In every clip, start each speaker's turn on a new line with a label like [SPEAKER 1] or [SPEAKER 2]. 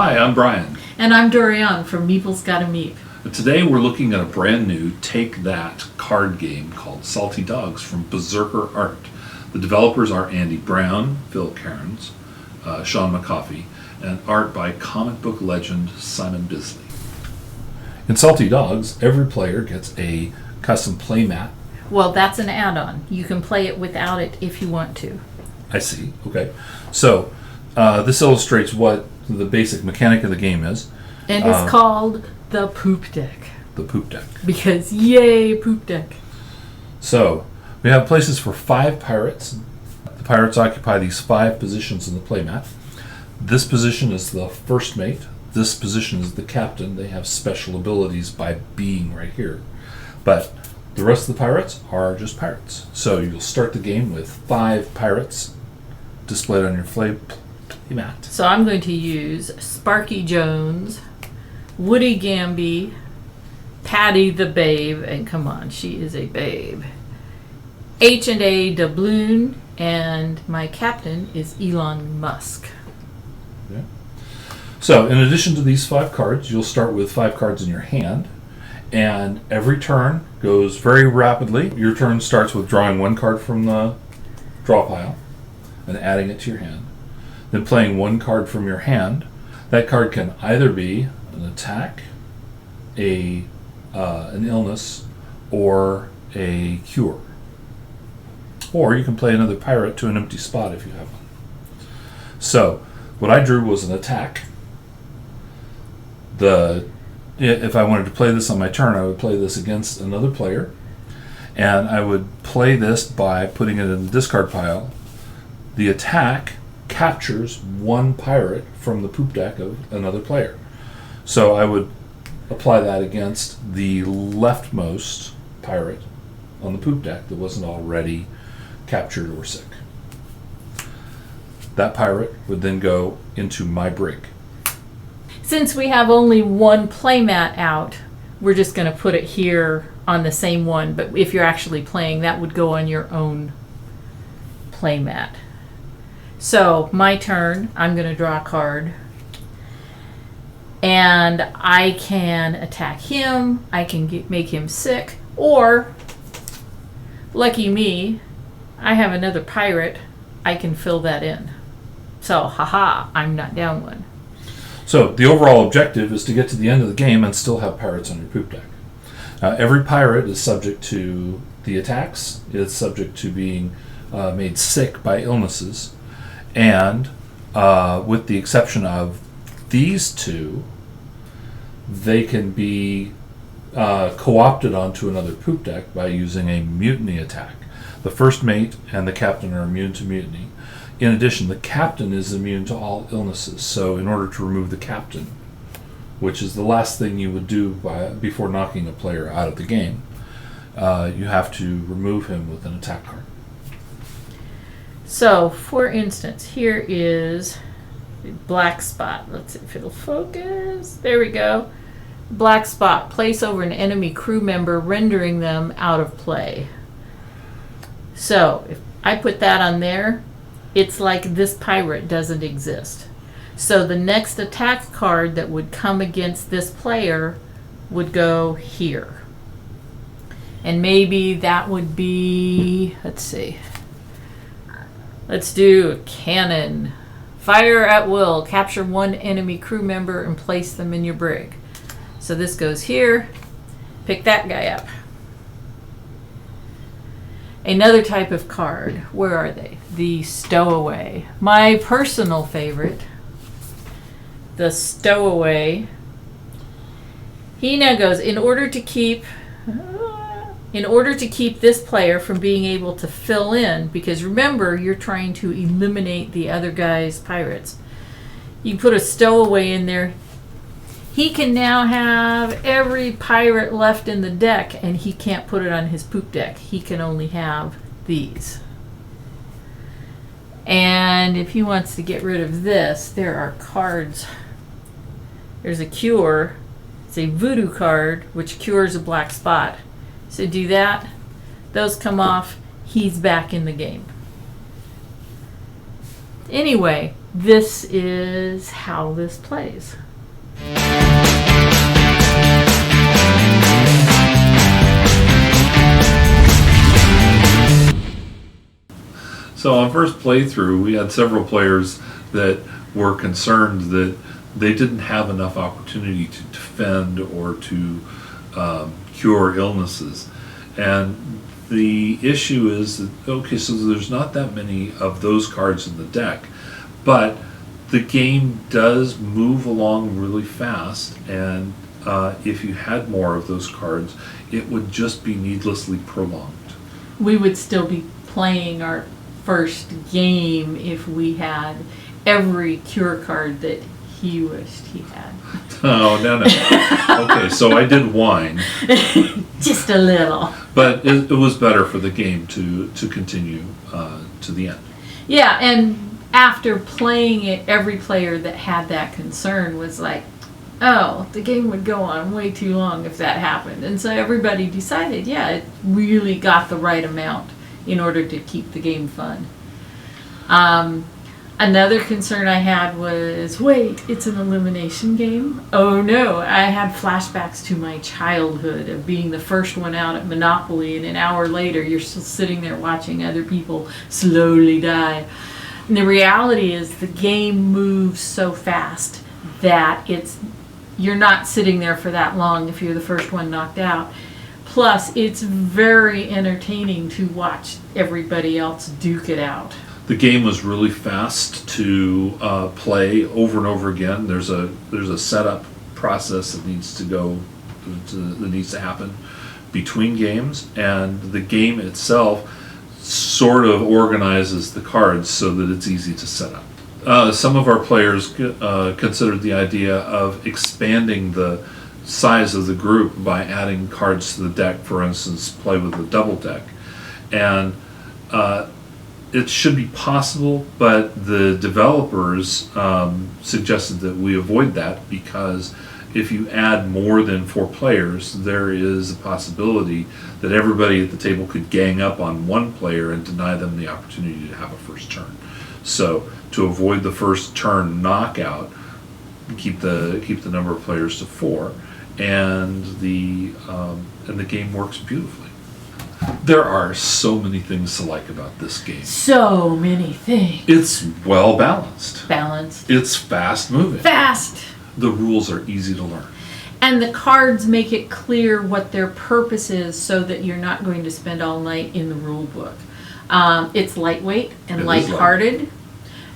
[SPEAKER 1] Hi, I'm Brian.
[SPEAKER 2] And I'm Dorian from Meeples Gotta Meep.
[SPEAKER 1] Today we're looking at a brand new Take That card game called Salty Dogs from Berserker Art. The developers are Andy Brown, Phil Cairns, Sean McCoffey, and art by comic book legend Simon Bisley. In Salty Dogs, every player gets a custom playmat.
[SPEAKER 2] Well, that's an add-on. You can play it without it if you want to.
[SPEAKER 1] I see. Okay. So this illustrates what the basic mechanic of the game is.
[SPEAKER 2] And it's called the poop deck.
[SPEAKER 1] The poop deck.
[SPEAKER 2] Because yay, poop deck.
[SPEAKER 1] So we have places for 5 pirates. The pirates occupy these 5 positions in the playmat. This position is the first mate. This position is the captain. They have special abilities by being right here. But the rest of the pirates are just pirates. So you'll start the game with 5 pirates displayed on your playmat.
[SPEAKER 2] So I'm going to use Sparky Jones, Woody Gamby, Patty the Babe, and come on, she is a babe, H&A Doubloon, and my captain is Elon Musk.
[SPEAKER 1] Yeah. So in addition to these 5 cards, you'll start with 5 cards in your hand, and every turn goes very rapidly. Your turn starts with drawing 1 card from the draw pile and adding it to your hand. Then playing 1 card from your hand. That card can either be an attack, an illness, or a cure. Or you can play another pirate to an empty spot if you have one. So what I drew was an attack. If I wanted to play this on my turn, I would play this against another player, and I would play this by putting it in the discard pile. The attack captures 1 pirate from the poop deck of another player. So I would apply that against the leftmost pirate on the poop deck that wasn't already captured or sick. That pirate would then go into my brig.
[SPEAKER 2] Since we have only 1 playmat out, we're just going to put it here on the same one, but if you're actually playing, that would go on your own playmat. So my turn, I'm going to draw a card, and I can attack him, I can make him sick, or, lucky me, I have another pirate, I can fill that in. So, haha, I'm not down 1.
[SPEAKER 1] So the overall objective is to get to the end of the game and still have pirates on your poop deck. Every pirate is subject to the attacks, is subject to being made sick by illnesses, and with the exception of these 2, they can be co-opted onto another poop deck by using a mutiny attack. The first mate and the captain are immune to mutiny. In addition, the captain is immune to all illnesses, so in order to remove the captain, which is the last thing you would do before knocking a player out of the game, you have to remove him with an attack card.
[SPEAKER 2] So, for instance, here is the black spot. Let's see if it'll focus. There we go. Black spot. Place over an enemy crew member, rendering them out of play. So, if I put that on there, it's like this pirate doesn't exist. So the next attack card that would come against this player would go here. And maybe that would be, let's see. Let's do a cannon. Fire at will. Capture 1 enemy crew member and place them in your brig. So this goes here. Pick that guy up. Another type of card. Where are they? The stowaway. My personal favorite. The stowaway. He now goes, in order to keep this player from being able to fill in, because remember, you're trying to eliminate the other guy's pirates. You put a stowaway in there. He can now have every pirate left in the deck, and he can't put it on his poop deck. He can only have these. And if he wants to get rid of this, there are cards. There's a cure. It's a voodoo card, which cures a black spot. So do that. Those come off. He's back in the game. Anyway, this is how this plays.
[SPEAKER 1] So on first playthrough, we had several players that were concerned that they didn't have enough opportunity to defend or to cure illnesses. And the issue is that, okay, so there's not that many of those cards in the deck, but the game does move along really fast, and if you had more of those cards, it would just be needlessly prolonged.
[SPEAKER 2] We would still be playing our first game if we had every cure card that he wished he had.
[SPEAKER 1] Oh, no. Okay, so I did whine.
[SPEAKER 2] Just a little.
[SPEAKER 1] But it was better for the game to continue to the end.
[SPEAKER 2] Yeah, and after playing it, every player that had that concern was like, oh, the game would go on way too long if that happened. And so everybody decided, yeah, it really got the right amount in order to keep the game fun. Another concern I had was, wait, it's an elimination game? Oh no, I had flashbacks to my childhood of being the first one out at Monopoly, and an hour later you're still sitting there watching other people slowly die. And the reality is the game moves so fast that you're not sitting there for that long if you're the first one knocked out. Plus, it's very entertaining to watch everybody else duke it out.
[SPEAKER 1] The game was really fast to play over and over again. There's a setup process that needs to happen between games, and the game itself sort of organizes the cards so that it's easy to set up. Some of our players considered the idea of expanding the size of the group by adding cards to the deck. For instance, play with a double deck, and it should be possible, but the developers suggested that we avoid that, because if you add more than 4 players, there is a possibility that everybody at the table could gang up on one player and deny them the opportunity to have a first turn. So to avoid the first turn knockout, keep the number of players to 4, and the game works beautifully. There are so many things to like about this game.
[SPEAKER 2] So many things.
[SPEAKER 1] It's well balanced.
[SPEAKER 2] Balanced.
[SPEAKER 1] It's fast moving.
[SPEAKER 2] Fast.
[SPEAKER 1] The rules are easy to learn.
[SPEAKER 2] And the cards make it clear what their purpose is, so that you're not going to spend all night in the rule book. It's lightweight and lighthearted.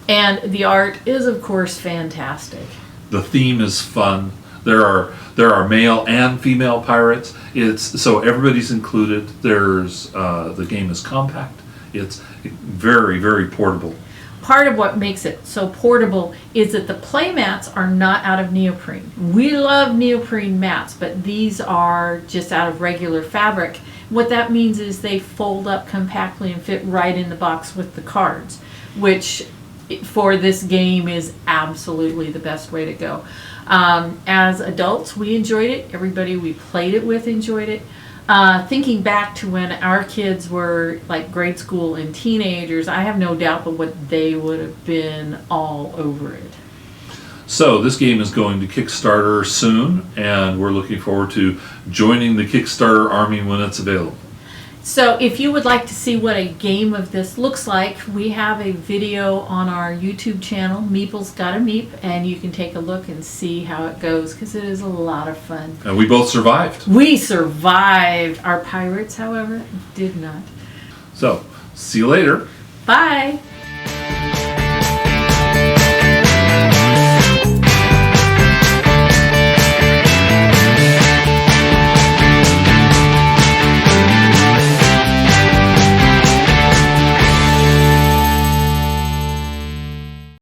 [SPEAKER 2] And the art is, of course, fantastic.
[SPEAKER 1] The theme is fun. There are male and female pirates. So everybody's included. The game is compact. It's very, very portable.
[SPEAKER 2] Part of what makes it so portable is that the play mats are not out of neoprene. We love neoprene mats, but these are just out of regular fabric. What that means is they fold up compactly and fit right in the box with the cards, which for this game is absolutely the best way to go. As adults, we enjoyed it. Everybody we played it with enjoyed it. Thinking back to when our kids were like grade school and teenagers, I have no doubt but what they would have been all over it.
[SPEAKER 1] So this game is going to Kickstarter soon, and we're looking forward to joining the Kickstarter army when it's available.
[SPEAKER 2] So if you would like to see what a game of this looks like, we have a video on our YouTube channel, Meeples Gotta Meep, and you can take a look and see how it goes, because it is a lot of fun.
[SPEAKER 1] And we both survived.
[SPEAKER 2] We survived. Our pirates, however, did not.
[SPEAKER 1] So, see you later.
[SPEAKER 2] Bye.